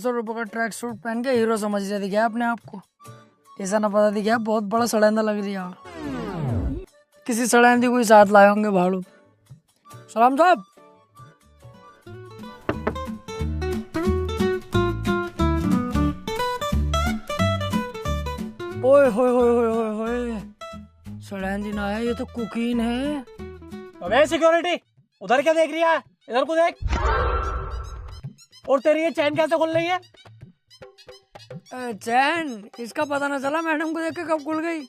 ₹400 का track suit पहन के हीरो समझ रहे दिखा अपने आप को। ऐसा ना पता दिखा बहुत बड़ा सड़ेंदा लग रही है। किसी सड़ेंदी कोई साथ लाए होंगे भाड़ू। सलाम साहब। ओए होए होए होए होए होए, सड़ेंदी ना है, ये तो कुकीन है। अबे सिक्योरिटी, उधर क्या देख रही है? इधर को देख। और तेरी ये चैन कैसे खुल रही है? चैन इसका पता ना चला, मैडम को देख के कब खुल गई।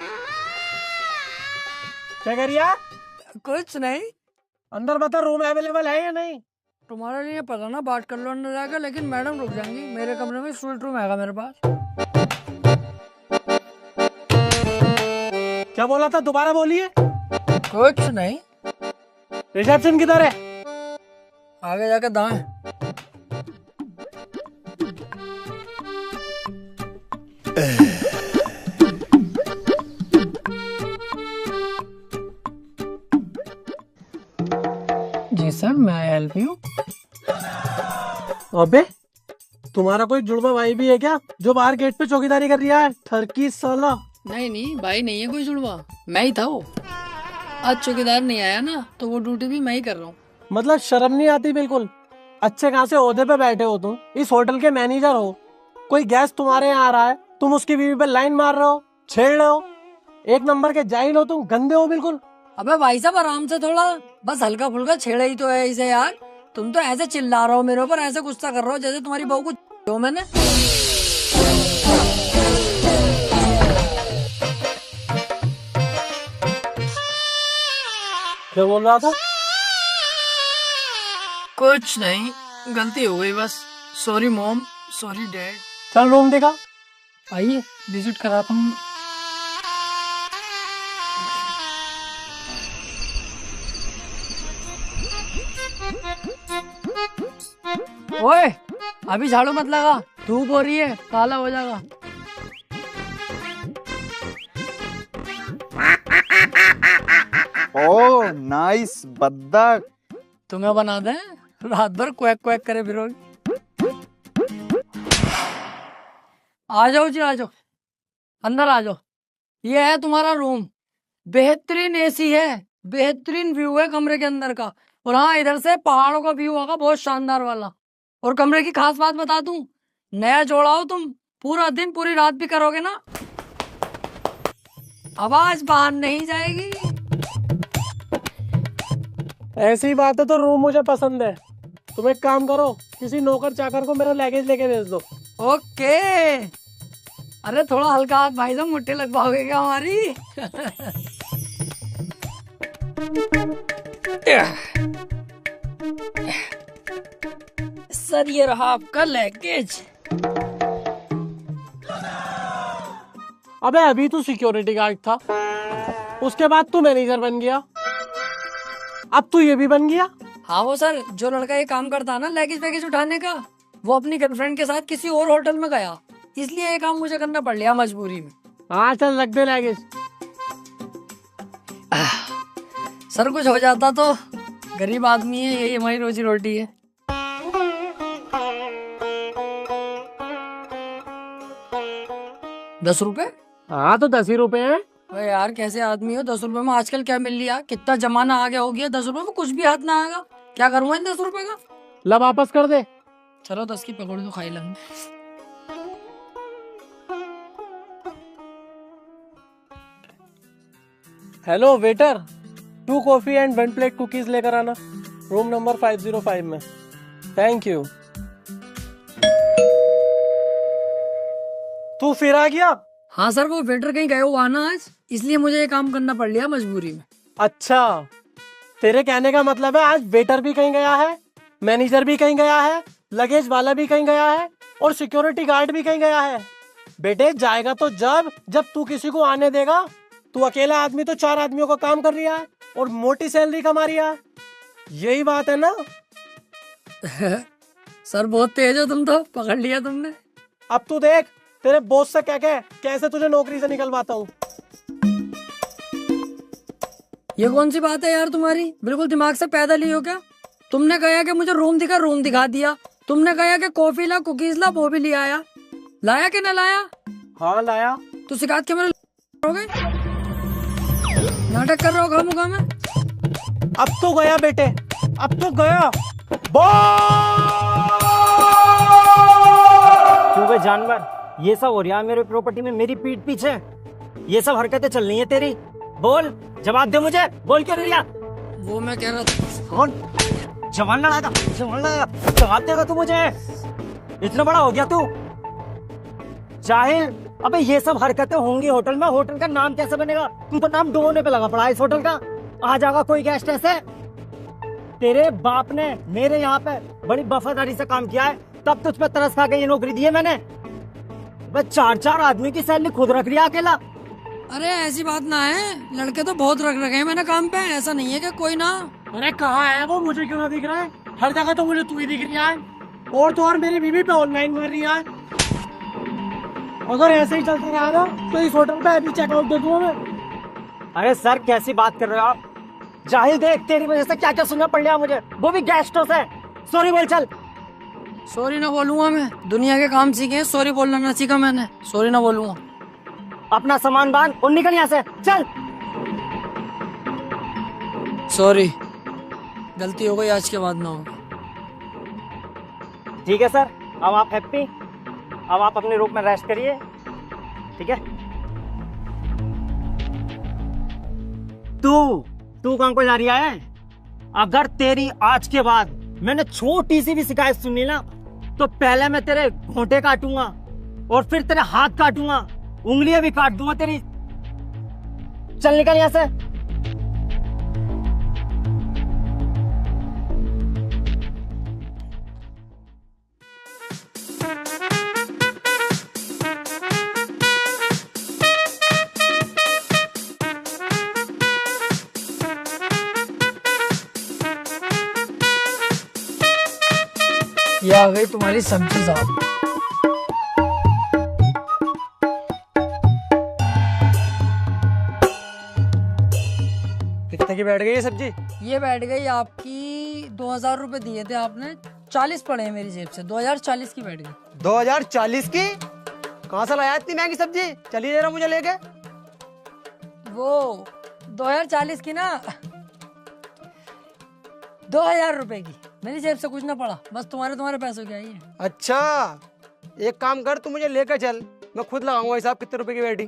क्या कह रही है? कुछ नहीं। अंदर बता, रूम अवेलेबल है या नहीं? तुम्हारे लिए पता ना, बात कर लो अंदर जाकर, लेकिन मैडम रुक जाएंगी। मेरे कमरे में स्वीट रूम है मेरे पास। क्या बोला था, दोबारा बोलिए। कुछ नहीं। रिसेप्शन किधर है? आगे जाके दाएं। जी सर, मैं हेल्प यू। अबे तुम्हारा कोई जुड़वा भाई भी है क्या, जो बाहर गेट पे चौकीदारी कर रहा है? ठरकी साला। नहीं भाई नहीं है कोई जुड़वा, मैं ही था वो। आज चौकीदार नहीं आया ना, तो वो ड्यूटी भी मैं ही कर रहा हूँ। मतलब शर्म नहीं आती बिल्कुल? अच्छे खासे ओहदे पे बैठे हो तुम, इस होटल के मैनेजर हो। कोई गेस्ट तुम्हारे यहाँ आ रहा है, तुम उसकी बीवी पे लाइन मार रहे हो, छेड़ रहे हो। एक नंबर के जाहिल हो तुम, गंदे हो बिल्कुल। अबे भाई साहब आराम से थोड़ा, बस हल्का फुल्का छेड़ा ही तो है इसे यार। तुम तो ऐसे चिल्ला रहे हो मेरे ऊपर, ऐसे गुस्सा कर रहे हो जैसे तुम्हारी बहू को जो मैंने। क्या बोल रहा था? कुछ नहीं, गलती हो गई बस। Sorry mom, sorry dad. चल रूम देखा। आइए विजिट कराता हूँ। ओए अभी झाड़ू मत लगा, धूप हो रही है, काला हो जाएगा। ओह नाइस बद्दक। तुम्हें बना दे, रात भर क्वैक क्वैक करे फिरोगी। आ जाओ जी, आ जाओ, अंदर आ जाओ। ये है तुम्हारा रूम। बेहतरीन एसी है, बेहतरीन व्यू है कमरे के अंदर का। और हाँ, इधर से पहाड़ों का व्यू होगा बहुत शानदार वाला। और कमरे की खास बात बता दूं, नया जोड़ा हो तुम, पूरा दिन पूरी रात भी करोगे ना, आवाज बाहर नहीं जाएगी। ऐसी बात है तो रूम मुझे पसंद है। तुम एक काम करो, किसी नौकर चाकर को मेरा लगेज लेके भेज दो। ओके। अरे थोड़ा हल्का हाथ भाई साहब, मुट्ठी लग पाओगे क्या हमारी? सर ये रहा आपका लगेज। अबे अभी तू सिक्योरिटी गार्ड था, उसके बाद तू मैनेजर बन गया, अब तू ये भी बन गया। हाँ वो सर, जो लड़का ये काम करता है ना लगेज वैगेज उठाने का, वो अपनी गर्लफ्रेंड के साथ किसी और होटल में गया, इसलिए ये काम मुझे करना पड़ लिया मजबूरी में। हाँ चल रख दे लगेज। सर कुछ हो जाता तो, गरीब आदमी है, यही हमारी रोजी रोटी है। ₹10? हाँ तो 10 ही रुपए हैं। अरे यार कैसे आदमी हो, ₹10 में आजकल क्या मिल लिया, कितना जमाना आ गया हो गया, ₹10 में कुछ भी हाथ ना आएगा। क्या करूँगा इन ₹10 का? ला वापस कर दे। चलो 10 की पकौड़ी तो खाई लेंगे। Hello waiter, 2 coffee and 1 plate cookies लेकर आना, रूम नंबर 505 में। Thank you. तू फिर आ गया? हाँ सर, वो वेटर कहीं गए हुआ ना आज, इसलिए मुझे ये काम करना पड़ लिया मजबूरी में। अच्छा, तेरे कहने का मतलब है आज वेटर भी कहीं गया है, मैनेजर भी कहीं गया है, लगेज वाला भी कहीं गया है, और सिक्योरिटी गार्ड भी कहीं गया है। बेटे जाएगा तो जब तू किसी को आने देगा। तू अकेला आदमी तो 4 आदमियों का काम कर रहा है और मोटी सैलरी कमा रहा है, यही बात है ना? सर बहुत तेज हो तुम तो, पकड़ लिया तुमने। अब तू देख, तेरे बॉस से कह के कैसे तुझे नौकरी से निकलवाता हूँ। ये कौन सी बात है यार तुम्हारी, बिल्कुल दिमाग से पैदल ही हो क्या? तुमने कहा कि मुझे रूम दिखा दिया, तुमने कहा कि कॉफी ला, कुकीज ला, वो भी ले आया। लाया कि ना लाया? हाँ लाया। तो शिकायत के मेरे हो गए, नाटक कर रहे हो खामोखा में। अब तो गया बेटे, अब तो गया। क्यों बे जानवर, ये सब हो रहा है मेरे प्रॉपर्टी में मेरी पीठ पीछे। ये सब हरकतें चल रही है तेरी। बोल, जवाब दे मुझे, बोल क्यों नहीं रहा? वो मैं कह रहा था। कौन जवान लड़ाएगा? जवान लड़ाएगा, जवाब देगा तू मुझे? इतना बड़ा हो गया तू जाहिल। अबे ये सब हरकतें होंगी होटल में, होटल का नाम कैसे बनेगा? तू तो नाम डुबोने पे लगा पड़ा है इस होटल का। आ जाएगा कोई गेस्ट ऐसे? तेरे बाप ने मेरे यहाँ पे बड़ी वफादारी से काम किया है, तब तुझ पे तरस खा के ये नौकरी दी है मैंने। बस 4-4 आदमी की सैलरी खुद रख लिया अकेला। अरे ऐसी बात ना है, लड़के तो बहुत रख रखे हैं मैंने काम पे, ऐसा नहीं है कि कोई ना। अरे कहाँ है वो, मुझे क्यों ना दिख रहा है? हर जगह तो मुझे तू ही दिख रहा है, और तो और मेरी बीवी पे ऑनलाइन मार रही है। अगर ऐसे ही चलते रहा ना तो इस होटल पे अभी चेकआउट दे दूंगा मैं। अरे सर कैसी बात कर रहे हो आप? जाहिल देख, तेरी वजह से क्या क्या सुनना पड़ रहा मुझे, वो भी गेस्टों से। सॉरी बोल चल। सॉरी ना बोलूंगा मैं, दुनिया के काम सीखे हैं, सॉरी बोलना ना सीखा मैंने, सॉरी ना बोलूंगा। अपना सामान बांध और निकल यहाँ से, चल। सॉरी, गलती हो गई, आज के बाद ना हो। ठीक है सर, अब आप हैप्पी, अब आप अपने रूम में रेस्ट करिए, ठीक है? तू कहाँ को जा रही है? अगर तेरी आज के बाद मैंने छोटी सी भी शिकायत सुनी ना, तो पहले मैं तेरे घोंटे काटूंगा और फिर तेरे हाथ काटूंगा, उंगलियां भी काट दूंगा तेरी। चल निकल यहाँ से। ये आ गई तुम्हारी सब्जी साहब। कितने की बैठ गई ये सब्जी? ये बैठ गई आपकी 2000 रुपए दिए थे आपने, 40 पड़े हैं मेरी जेब से, 2040 की बैठ गई। 2040 की? कहाँ से लाया इतनी महंगी सब्जी? चलिए जरा मुझे लेके। वो 2040 की ना, 2000 रुपए की, मेरी जेब से कुछ ना पड़ा, बस तुम्हारे पैसों की आई है। अच्छा, एक काम कर, तू मुझे लेकर चल, मैं खुद लगाऊंगा हिसाब कितने रुपए की बैठी।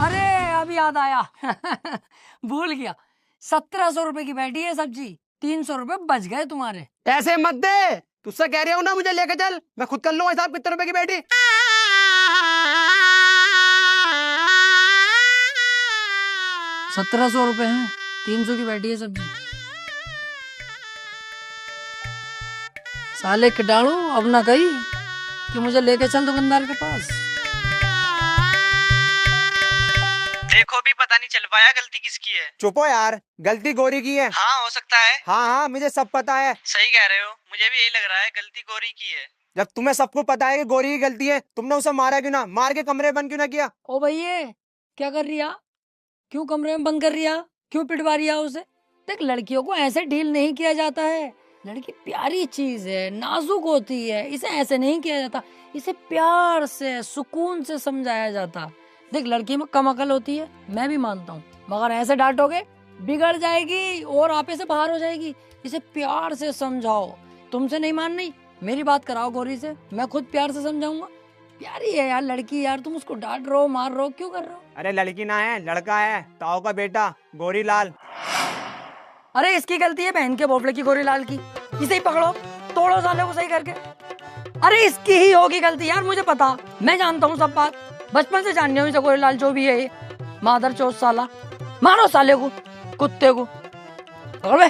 अरे अभी याद आया भूल गया, 1700 रुपए की बैठी है सब्जी, 300 रुपए बच गए तुम्हारे। ऐसे मत दे, तुझसे कह रहा हूँ ना, मुझे लेकर चल, मैं खुद कर लूंगा हिसाब कितने रुपए की बैठी। 1700 रुपए हैं, 300 की बैठी है सब्जी। साले कीटाणु अब ना कही कि मुझे लेके चल दुकानदार के पास। देखो भी पता नहीं चल पाया गलती किसकी है। चुप हो यार, गलती गोरी की है। हाँ हो सकता है। हाँ मुझे सब पता है। सही कह रहे हो, मुझे भी यही लग रहा है, गलती गोरी की है। जब तुम्हें सबको पता है कि गोरी की गलती है, तुमने उसे मारा क्यों ना? मार के कमरे बंद क्यों ना किया? ओ भैया क्या कर रही है? क्यों कमरे में बंद कर रही है? क्यों पिटवा रही है उसे? देख, लड़कियों को ऐसे डील नहीं किया जाता है, लड़की प्यारी चीज है, नाजुक होती है, इसे ऐसे नहीं किया जाता, इसे प्यार से सुकून से समझाया जाता। देख, लड़की में कम अकल होती है, मैं भी मानता हूँ, मगर ऐसे डांटोगे बिगड़ जाएगी और आपे से बाहर हो जाएगी। इसे प्यार से समझाओ, तुमसे नहीं मान रही, मेरी बात कराओ गौरी से, मैं खुद प्यार से समझाऊंगा। प्यारी है यार लड़की, यार तुम उसको डांट रहे हो, मार रहे हो, क्यों कर रहे हो? अरे लड़की ना है, लड़का है, ताऊ का बेटा गोरी लाल। अरे इसकी गलती है बहन के भोपले की, गोरी लाल की। इसे ही पकड़ो, तोड़ो साले को सही करके। अरे इसकी ही होगी गलती यार, मुझे पता, मैं जानता हूँ सब बात, बचपन से जाननी हूँ इसे, गोरी लाल जो भी है ये मादर चौथ साला। मारो साले को, कुत्ते को, पकड़ बे।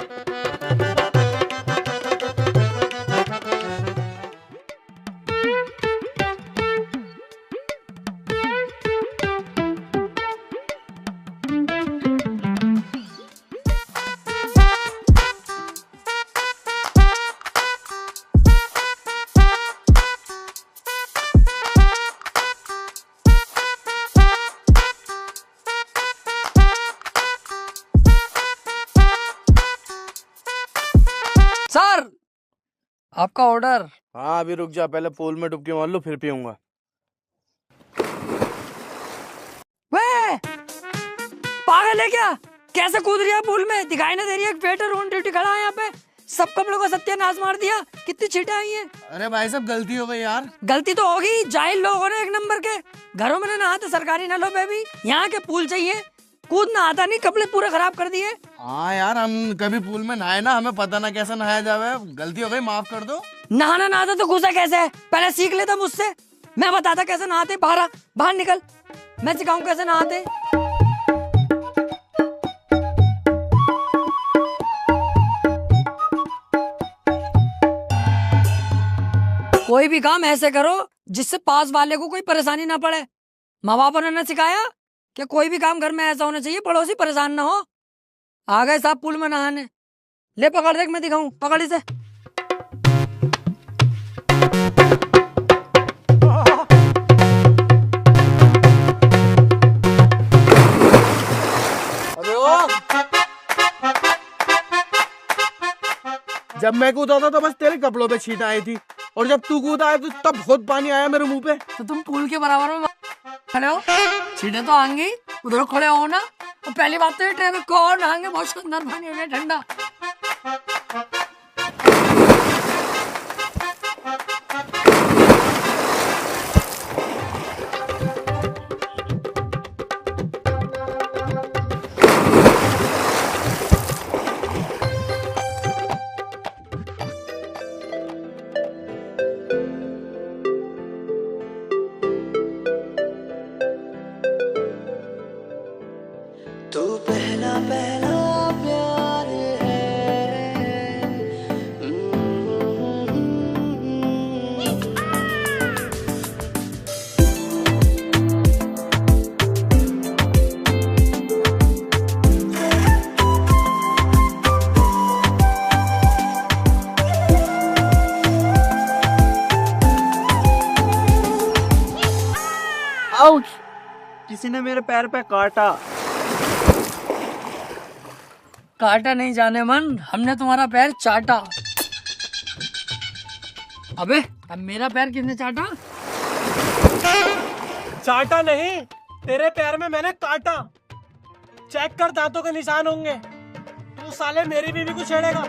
आपका ऑर्डर। हाँ अभी रुक जा, पहले पूल में डुबकी मार लो फिर पीऊंगा। वे पागल है क्या? कैसे कूद रही है पूल में? दिखाई ना दे रही है? वेटर ऑन ड्यूटी खड़ा है यहाँ पे, सब कपड़ों को सत्यानाश मार दिया। कितनी छींटे आई है। अरे भाई साहब गलती हो गई यार। गलती तो होगी, जाहिल लोग हो रहे एक नंबर के। घरों में नहाते सरकारी नलों पे भी, यहाँ के पूल चाहिए। कूदना आता नहीं, कपड़े पूरे खराब कर दिए। हाँ यार हम कभी पूल में नहाए ना, हमें पता ना कैसे नहाया जावे। गलती हो गई, माफ कर दो। नहाना ना आता तो घुसा कैसे है? पहले सीख लेता मुझसे, मैं बताता कैसे नहाते। बाहर आ, बाहर निकल, मैं सिखाऊं कैसे नहाते। कोई भी काम ऐसे करो जिससे पास वाले को कोई परेशानी ना पड़े। माँ बाप ने ना सिखाया कि कोई भी काम घर में ऐसा होना चाहिए पड़ोसी परेशान ना हो। आ गए साहब पूल में नहाने। ले पकड़, देख मैं दिखाऊं, पकड़ इसे। जब मैं कूदा था तो बस तेरे कपड़ों पे छींट आई थी, और जब तू कूदा है तो तब बहुत पानी आया मेरे मुंह पे। तो तुम पूल के बराबर में खड़े हो, छींटे तो आएंगी, उधर खड़े हो ना। और पहली बात तो ये ट्रेन में कौन नहाएंगे, बहुत सुंदर पानी हो गया ठंडा। तू पहला पहला प्यार है। आउच! किसी ने मेरे पैर पे काटा। काटा नहीं जाने मन, हमने तुम्हारा पैर चाटा। अबे अब मेरा पैर किसने चाटा? चाटा नहीं, तेरे पैर में मैंने काटा। चेक कर, दांतों के निशान होंगे। तू साले मेरी बीवी को छेड़ेगा।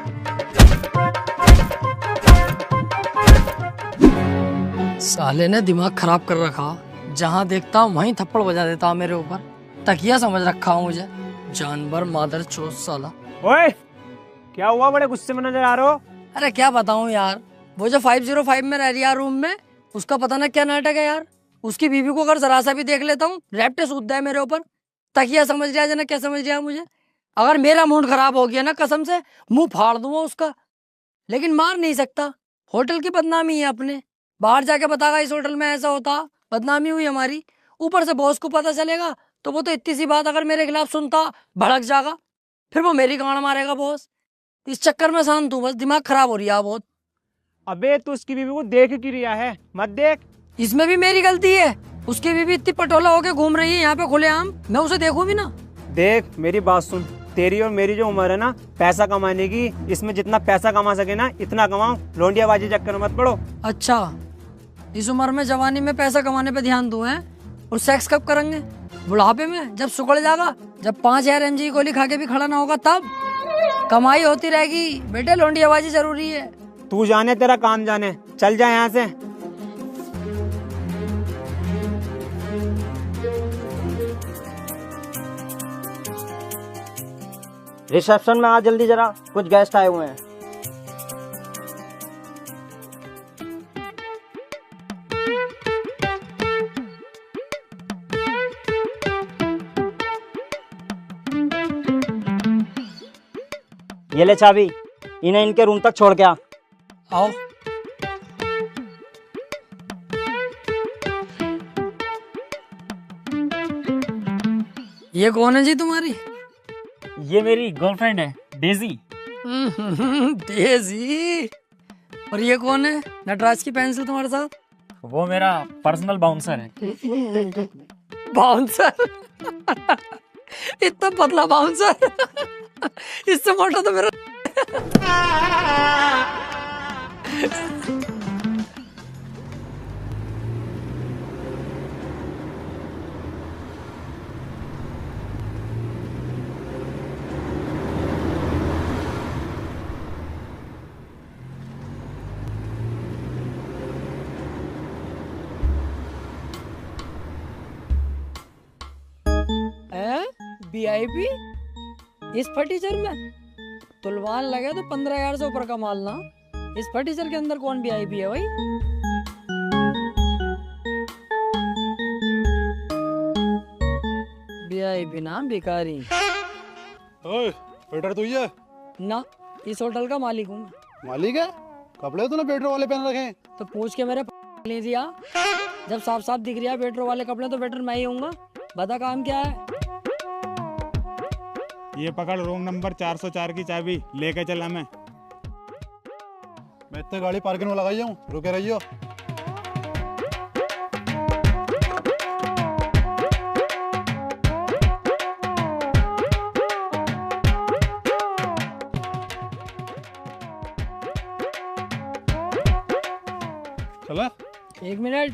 साले ने दिमाग खराब कर रखा, जहाँ देखता हूँ वहीं थप्पड़ बजा देता हूँ मेरे ऊपर। तकिया समझ रखा हूँ मुझे, जानवर मादर चोद साला। ओए, क्या हुआ? बड़े गुस्से में नजर आ रहे हो। अरे क्या बताऊँ यार, वो जो 505 में रह रही है रूम में, उसका पता ना क्या नाटक है यार। उसकी बीवी को अगर जरा सा भी देख लेता हूँ, रैप्टे सूद है मेरे ऊपर। तकिया समझ रहा है ना, क्या समझ रहा है मुझे। अगर मेरा मूड खराब हो गया ना, कसम से मुंह फाड़ दूंगा उसका, लेकिन मार नहीं सकता। होटल की बदनामी है अपने, बाहर जाके बतागा इस होटल में ऐसा होता, बदनामी हुई हमारी। ऊपर से बॉस को पता चलेगा तो वो तो इतनी सी बात अगर मेरे खिलाफ सुनता भड़क जाएगा, फिर वो मेरी गांड मारेगा बॉस। इस चक्कर में शांत हूँ, बस दिमाग खराब हो रही है बहुत। अबे तू उसकी बीवी को देख क्यों रिया है? मत देख। इसमें भी मेरी गलती है। उसकी बीवी इतनी पटोला होके घूम रही है यहाँ पे खुलेआम, मैं उसे देखूं भी ना। देख मेरी बात सुन, तेरी और मेरी जो उम्र है ना पैसा कमाने की, इसमें जितना पैसा कमा सके ना इतना कमाओ। लौंडियाबाजी चक्कर में मत पड़ो। अच्छा, इस उम्र में जवानी में पैसा कमाने पे ध्यान दूं हैं? और सेक्स कब करेंगे? बुढ़ापे में, जब सुकड़ जाएगा, जब 5000 mg की गोली खा के भी खड़ा ना होगा तब। कमाई होती रहेगी बेटे, लौंडियाबाजी जरूरी है। तू जाने तेरा काम जाने, चल जा यहाँ से। रिसेप्शन में आ जल्दी जरा, कुछ गेस्ट आए हुए हैं। ये ले चाबी, इन्हें इनके रूम तक छोड़ के आ। आओ। ये कौन है जी तुम्हारी? ये मेरी गर्लफ्रेंड है, डेजी। डेजी। और ये कौन है नटराज की पेंसिल तुम्हारे साथ? वो मेरा पर्सनल बाउंसर है। बाउंसर? इतना पतला बाउंसर? इससे मोटा तो मेरा। VIP इस फर्नीचर में तुलवान लगे तो 15,000 से ऊपर का माल ना। इस फर्नीचर के अंदर कौन VIP है भाई? VIP ना भिखारी। ओए, वेटर तू ही है? ना, इस होटल का मालिक हूँ। मालिक है? कपड़े तूने पेट्रोल वाले पहन रखे हैं। तो पूछ के मेरे ले दिया। जब साफ साफ दिख रहा है वेटर वाले कपड़े तो वेटर मैं ही हूँगा। बता काम क्या है? ये पकड़ रूम नंबर 404 की चाबी लेके चला मैं इतने गाड़ी पार्किंग में लगाई हूँ, रुके रहियो। चला 1 मिनट,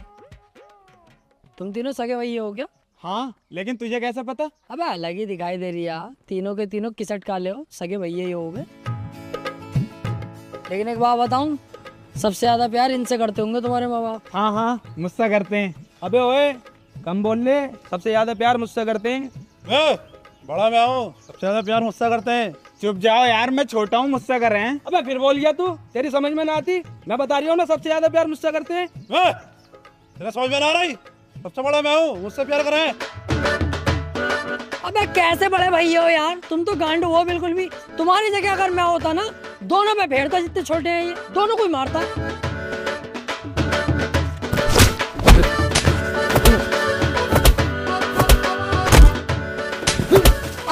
तुम तीनों सगे भैये हो क्या? हाँ, लेकिन तुझे कैसे पता? अबे अलग ही दिखाई दे रही है यार। तीनों के तीनों किसट काले हो, सगे भैये ही हो गए। लेकिन एक बात बताऊं, सबसे ज्यादा प्यार इनसे करते होंगे तुम्हारे माँ बाप। हाँ हाँ, मुझसे करते हैं। अबे ओए, कम बोल ले, सबसे ज्यादा प्यार मुझसे करते हैं। बड़ा मैं हूँ, सबसे ज्यादा प्यार मुझसे करते हैं। चुप जाओ यार, मैं छोटा हूँ, मुझसे कर रहे हैं। अबे फिर बोल गया तू, तेरी समझ में ना आती। मैं बता रही हूँ ना, सबसे ज्यादा प्यार मुझसे करते हैं। तेरा समझ में ना आ रही? सबसे बड़ा मैं हूँ, मुझसे प्यार करें। अबे कैसे बड़े भैये हो यार, तुम तो गांड हो बिल्कुल भी। तुम्हारी जगह अगर मैं होता ना, दोनों पे फेरता। जितने छोटे हैं ये दोनों को ही मारता।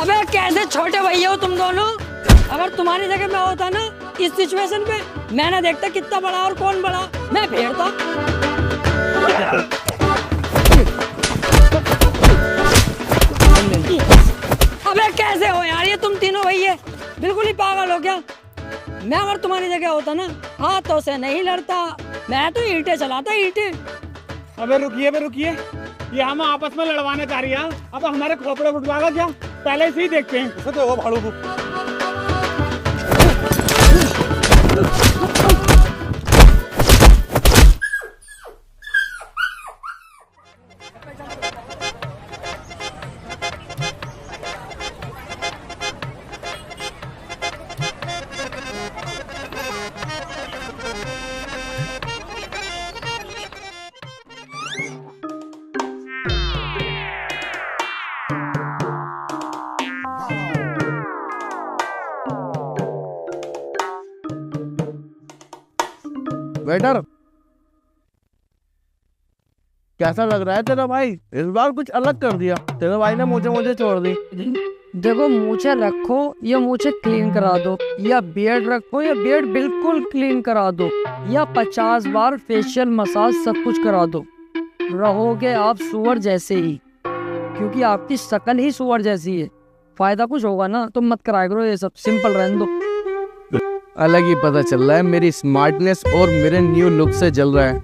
अबे कैसे छोटे भैये हो तुम दोनों। अगर तुम्हारी जगह मैं होता ना, इस सिचुएशन पे मैं ना देखता कितना बड़ा और कौन बड़ा, मैं फेरता। अबे कैसे हो यार ये तुम तीनों भैये, बिल्कुल ही पागल हो क्या? मैं अगर तुम्हारी जगह होता ना, हाथों से नहीं लड़ता, मैं तो ईंटें चलाता, ईंटें। अबे रुकिए, ये हम आपस में लड़वाने चाह रही है। अब हमारे खोपड़े फुटवाएगा क्या? पहले से ही देखते हैं। इसे तो भाड़ू को। वेटर, कैसा लग रहा है तेरा भाई? इस बार कुछ अलग कर दिया। तेरे भाई ने मुझे छोड़ दी। देखो, मूछें रखो या मूछें क्लीन करा दो, या बियर्ड रखो या बियर्ड बिल्कुल क्लीन करा दो, या 50 बार फेशियल मसाज सब कुछ करा दो, रहोगे आप सुअर जैसे ही। क्योंकि आपकी शक्ल ही सुअर जैसी है। फायदा कुछ होगा ना तो मत कराया करो ये सब, सिंपल रहने दो। अलग ही पता चल रहा है, मेरी स्मार्टनेस और मेरे न्यू लुक से जल रहा है।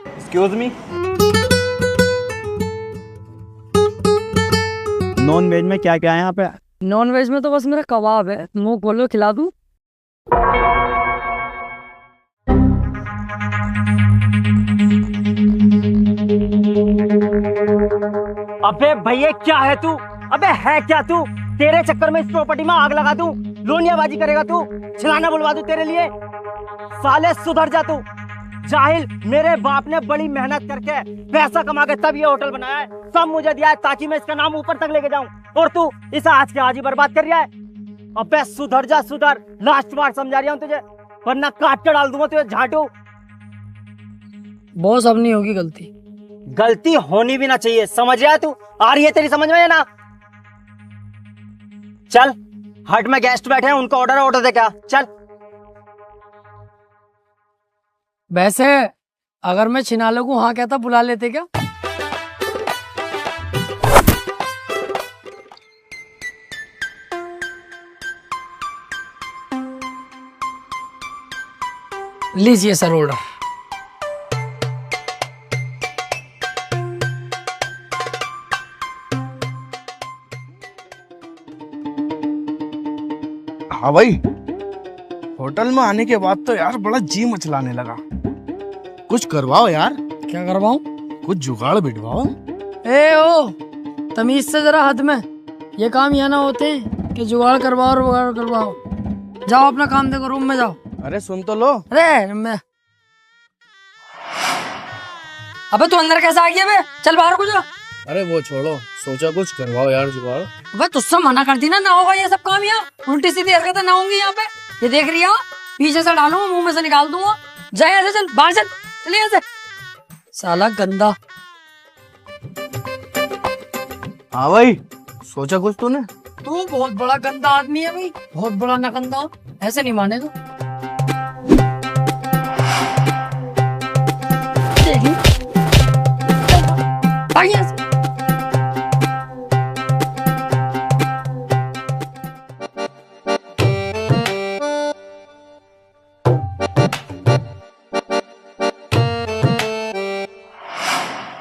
एक्सक्यूज मी, नॉन वेज में क्या क्या है यहाँ पे? नॉन वेज में तो बस मेरा कबाब है, मुंह खोलो खिला दूं। अबे भैया क्या है तू? अबे है क्या तू? तेरे चक्कर में इस प्रॉपर्टी में आग लगा दूं, लोनियाबाजी करेगा तू, छिलाना बुलवा दूं तेरे लिए। साले सुधर जा तू जाहिल। मेरे बाप ने बड़ी मेहनत करके पैसा कमा के तब ये होटल बनाया है, सब मुझे दिया है ताकि मैं इसका नाम ऊपर तक लेके जाऊं, और तू इसे आज के आज ही बर्बाद कर रहा है। अबे सुधर जा सुधर, लास्ट बार समझा रहा हूं तुझे, वरना काट के डाल दूंगा तुझे झाटू। बॉस, अब नहीं होगी गलती। गलती होनी भी ना चाहिए, समझ रहा है तू? आ रही है तेरी समझ में या ना? चल हट में गेस्ट बैठे हैं, उनका ऑर्डर दे क्या? चल। वैसे अगर मैं छिना लगूं हाँ कहता बुला लेते क्या? लीजिए सर ऑर्डर। हाँ भाई, होटल में आने के बाद तो यार बड़ा जी मचलाने लगा। कुछ करवाओ यार। क्या करवाऊं? कुछ जुगाड़ बिठवाओ। ए ओ, तमीज से जरा हद में। ये काम यहाँ ना होते कि जुगाड़ करवाओ और वगाड़ करवाओ। जाओ अपना काम देखो, रूम में जाओ। अरे सुन तो लो। अरे मैं अबे तू अंदर कैसे आ गया बे? चल बाहर को जा। अरे वो छोड़ो, सोचा कुछ करवाओ यार जुगाड़। अबे तुझसे मना करती ना होगा ये सब काम यहाँ। उल्टी सीधी हरकतें ना होंगी यहाँ पे। ये देख रही हो, पीछे से डालूंगा, मुंह में से निकाल दूंगा। जा यहाँ से, चल बाहर चल, चल यहाँ से। साला गंदा। हाँ भाई, सोचा कुछ तूने? तू बहुत बड़ा गंदा आदमी है भाई, बहुत बड़ा नगंदा। ऐसे नहीं माने तो। भाग यहाँ से।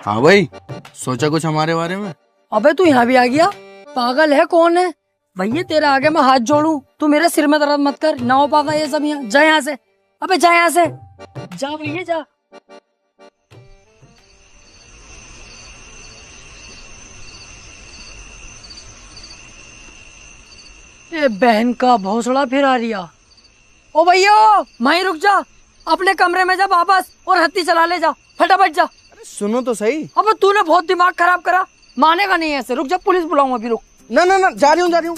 हाँ भाई, सोचा कुछ हमारे बारे में? अबे तू यहाँ भी आ गया? पागल है कौन है भैया? तेरे आगे मैं हाथ जोड़ूं, तू मेरे सिर में दर्द मत कर। ना हो पागा ये सब यहाँ। जा यहाँ से, अबे जा यहाँ से, जा भैया जा। ये बहन का भौसड़ा फिर आ रिया। ओ भैया वहीं रुक जा, अपने कमरे में जा वापस और हत्ती चला ले जा, फटाफट जा। सुनो तो सही। अब तूने बहुत दिमाग खराब करा, मानेगा नहीं ऐसे। रुक जा, पुलिस बुलाऊंगा अभी, रुक। ना ना ना, जा रही हूँ जा रही हूँ।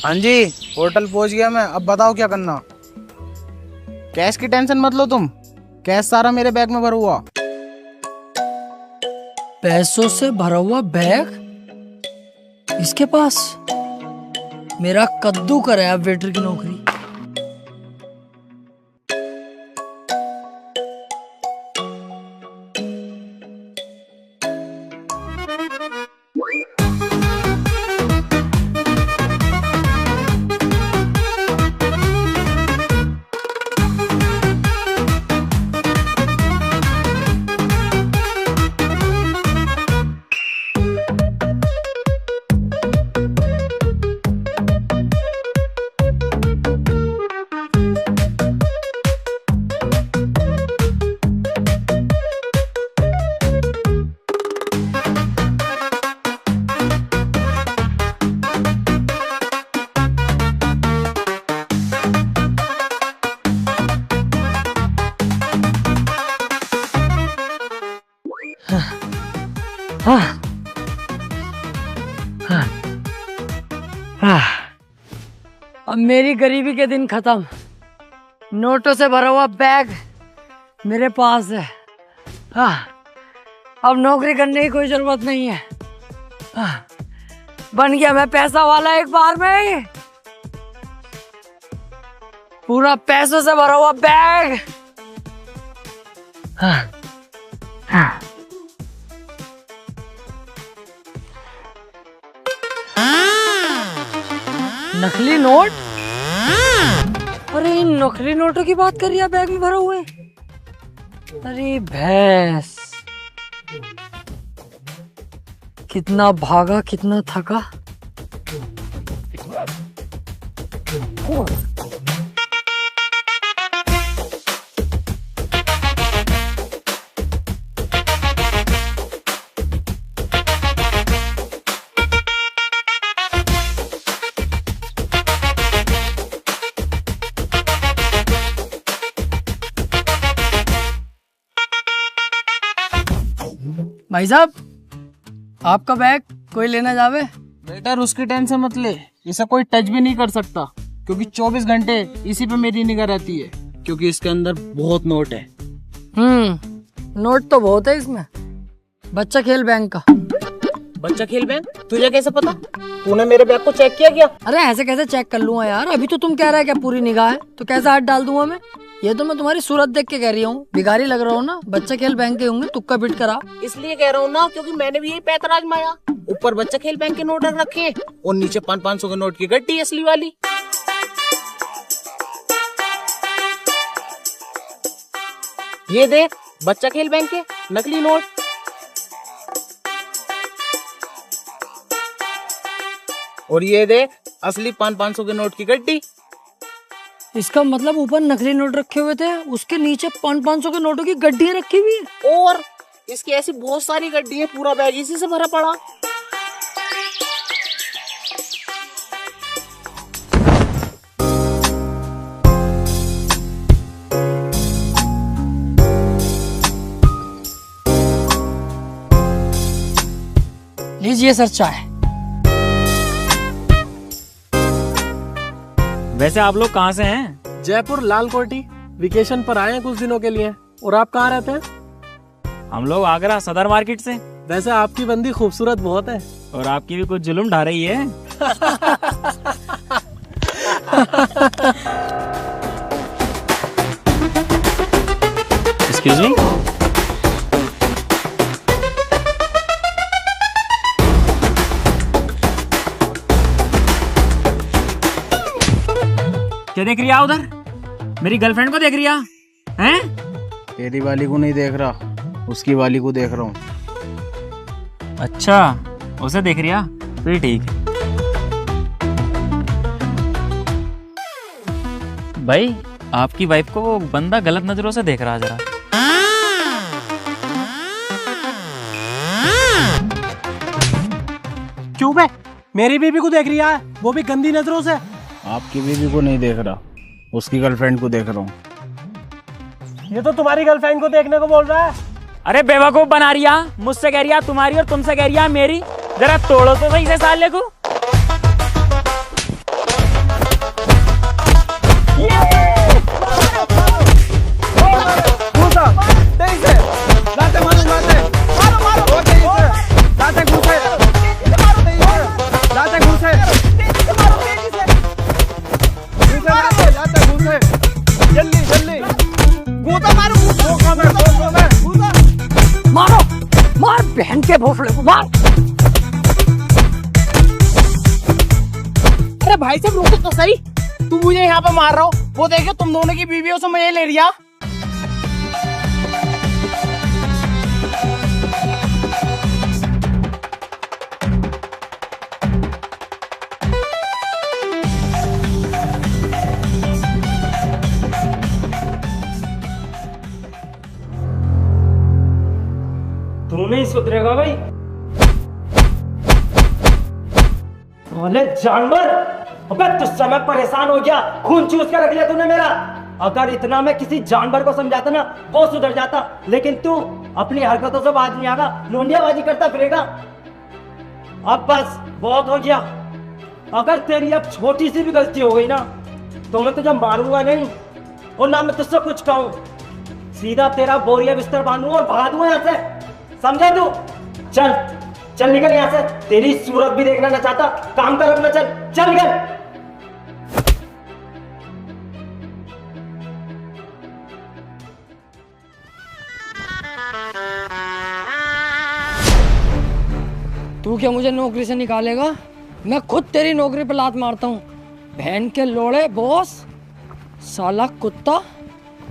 हाँ जी, होटल पहुंच गया मैं। अब बताओ क्या करना। कैश की टेंशन मत लो तुम, कैश सारा मेरे बैग में भरा हुआ। पैसों से भरा हुआ बैग इसके पास? मेरा कद्दू करे अब वेटर की नौकरी। अब मेरी गरीबी के दिन खत्म। नोटों से भरा हुआ बैग मेरे पास है। अब नौकरी करने की कोई जरूरत नहीं है। बन गया मैं पैसा वाला एक बार में ही। पूरा पैसों से भरा हुआ बैग। नकली नोट? अरे इन नकली नोटों की बात कर रही है बैग में भरे हुए? अरे भैंस, कितना भागा कितना थका। भाई साहब, आपका बैग कोई लेना जावे? बेटर उसकी टेंशन मत ले, इसे कोई टच भी नहीं कर सकता, क्योंकि 24 घंटे इसी पे मेरी निगाह रहती है, क्योंकि इसके अंदर बहुत नोट है। नोट तो बहुत है इसमें। बच्चा खेल बैंक का। बच्चा खेल बैंक? तुझे कैसे पता? तूने मेरे बैग को चेक किया क्या? अरे ऐसे कैसे चेक कर लूंगा यार? अभी तो तुम कह रहे हैं क्या पूरी निगाह है, तो कैसे हाथ डाल दूंगा मैं? ये तो मैं तुम्हारी सूरत देख के कह रही हूँ, भिखारी लग रहा हूँ ना। बच्चा खेल बैंक के होंगे, तुक्का बिट करा। इसलिए कह रहा हूँ ना, क्योंकि मैंने भी यही पैतरा आजमाया। ऊपर बच्चा खेल बैंक के नोट रख रखे हैं और नीचे 500 के नोट की गड्डी असली वाली। ये देख, बच्चा खेल बैंक के नकली नोट। और ये देख, असली 500 के नोट की गड्डी। इसका मतलब ऊपर नकली नोट रखे हुए थे, उसके नीचे 500 के नोटों की गड्डियां रखी हुई है। और इसकी ऐसी बहुत सारी गड्डी है, पूरा बैग इसी से भरा पड़ा। लीजिए सर चाय। वैसे आप लोग कहाँ से हैं? जयपुर लाल कोठी वेकेशन पर आए हैं कुछ दिनों के लिए। और आप कहाँ रहते हैं? हम लोग आगरा सदर मार्केट से। वैसे आपकी बंदी खूबसूरत बहुत है। और आपकी भी कुछ जुल्म ढा रही है। Excuse me. क्या देख रही है उधर? मेरी गर्लफ्रेंड को देख रही है? तेरी वाली को नहीं देख रहा, उसकी वाली को देख रहा हूँ। अच्छा, उसे देख रही है, फिर ठीक है। भाई, आपकी वाइफ को वो बंदा गलत नजरों से देख रहा है जरा। क्यों बे? मेरी बीबी को देख रही है, वो भी गंदी नजरों से। आपकी बीवी को नहीं देख रहा, उसकी गर्लफ्रेंड को देख रहा हूँ। ये तो तुम्हारी गर्लफ्रेंड को देखने को बोल रहा है। अरे बेवकूफ बना रही है, मुझसे कह रही है तुम्हारी और तुमसे कह रही है मेरी। जरा तोड़ो तो सही से साले को। मारो, मार बहन के भोसले को मार। अरे भाई साहब रुको तो सही, तू मुझे यहाँ पे मार रहा हो, वो देखो तुम दोनों की बीवियों से मजे ले लिया। तू नहीं सुधरेगा भाई। बोले जानवर, अबे तुझसे मैं परेशान हो गया, खून चूस के रख लिया तूने मेरा। अगर इतना मैं किसी जानवर को समझाता ना, वो सुधर जाता, लेकिन तू अपनी हरकतों से बाज नहीं आगा, लोंडियाबाजी करता फिरेगा। अब बस बहुत हो गया। अगर तेरी अब छोटी सी भी गलती हो गई ना, तो मैं तुझे मारूंगा नहीं और ना मैं तुझसे कुछ कहूं, सीधा तेरा बोरिया बिस्तर बांधूंगा और भगा दूंगा यहाँ से। समझा तू? चल चल निकल यहाँ से, तेरी सूरत भी देखना ना चाहता। काम कर अपना, चल चल निकल। तू क्या मुझे नौकरी से निकालेगा? मैं खुद तेरी नौकरी पे लात मारता हूँ। बहन के लोड़े बॉस, साला कुत्ता।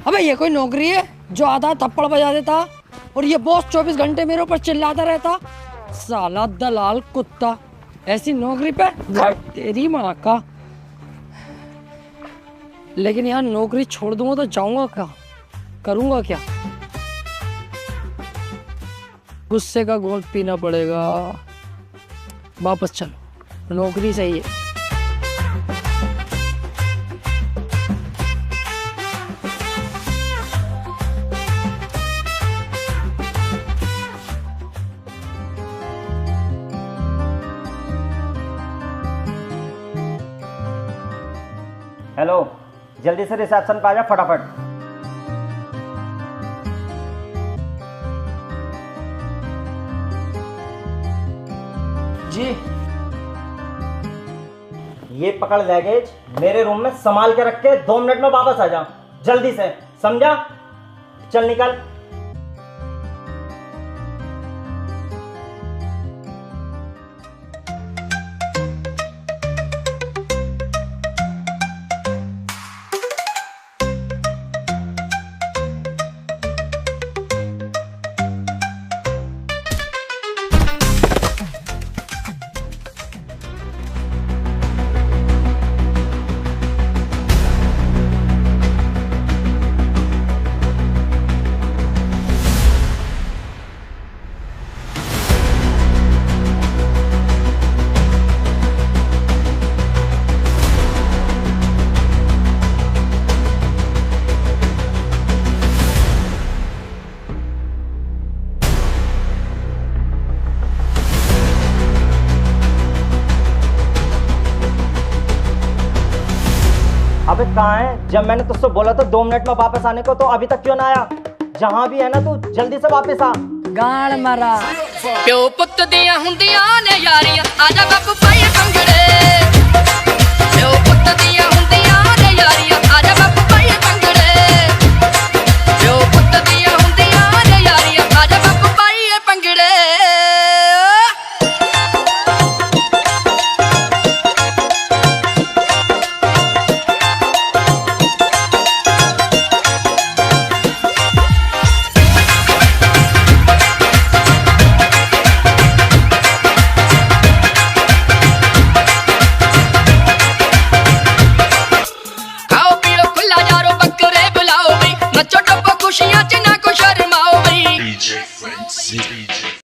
अबे ये कोई नौकरी है जो आधा थप्पड़ बजा देता और ये बॉस 24 घंटे मेरे ऊपर चिल्लाता रहता? साला दलाल कुत्ता, ऐसी नौकरी पे तेरी माँ का। लेकिन यार नौकरी छोड़ दूंगा तो जाऊंगा क्या, करूंगा क्या? गुस्से का घोल पीना पड़ेगा। वापस चलो, नौकरी सही है। हेलो, जल्दी से रिसेप्शन पे आ जा फटाफट। जी। ये पकड़ लगेज, मेरे रूम में संभाल के रख के 2 मिनट में वापस आ जा, जल्दी से, समझा? चल निकल। अबे कहाँ है? जब मैंने तुझसे बोला था 2 मिनट में वापस आने को, तो अभी तक क्यों ना आया? जहाँ भी है ना तू, जल्दी से वापस आ। गाड़ मरा प्यो पुत दिया हुंदियां ने यारियां, आजा बापू पाए कंगड़े।